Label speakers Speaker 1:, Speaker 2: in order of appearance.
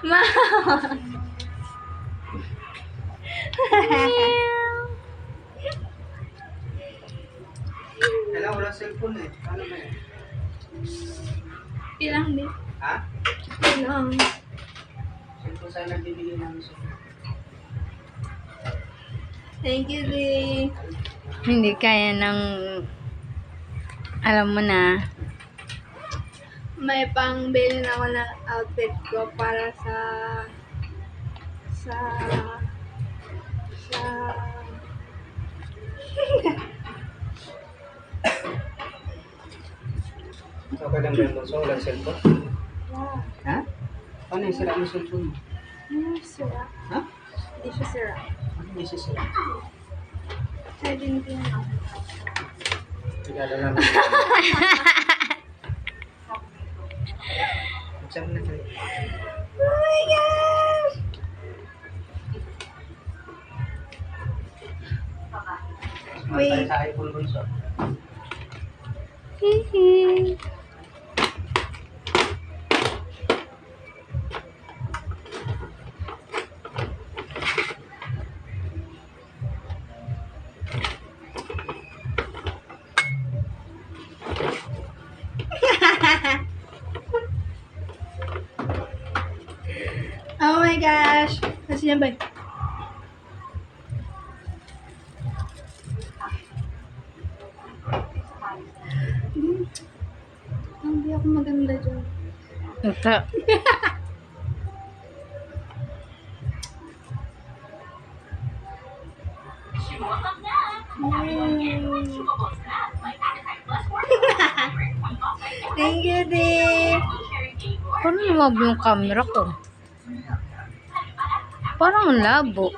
Speaker 1: Ma.
Speaker 2: Kailangan wala cellphone eh. Paano ba yan?
Speaker 1: Ilang din.
Speaker 2: Ha?
Speaker 1: Ilang.
Speaker 2: Cellphone sa'yo nagbibigay namin sa
Speaker 1: Thank you, Di.
Speaker 3: Hindi kaya ng, alam mo na,
Speaker 1: May pangbili na ako ng outfit ko para sa
Speaker 2: Okay lang ba yung bunso? Walang cellphone? Ha? Paano yung sira yung cellphone mo?
Speaker 1: Hindi sira.
Speaker 2: Ha?
Speaker 1: Hindi siya sira.
Speaker 2: Ano yung sisira?
Speaker 1: Ay, din ako.
Speaker 2: Regalo lang. Buksan mo na tayo.
Speaker 1: Oh my gosh!
Speaker 2: Wait. Sa iPhone bunso.
Speaker 3: hihi.
Speaker 1: Oh my gosh! Kasi yan ba? Hindi ako maganda dyan.
Speaker 3: Ito.
Speaker 1: Thank you, Di.
Speaker 3: Paano lumabo yung camera ko? Parang ang labo.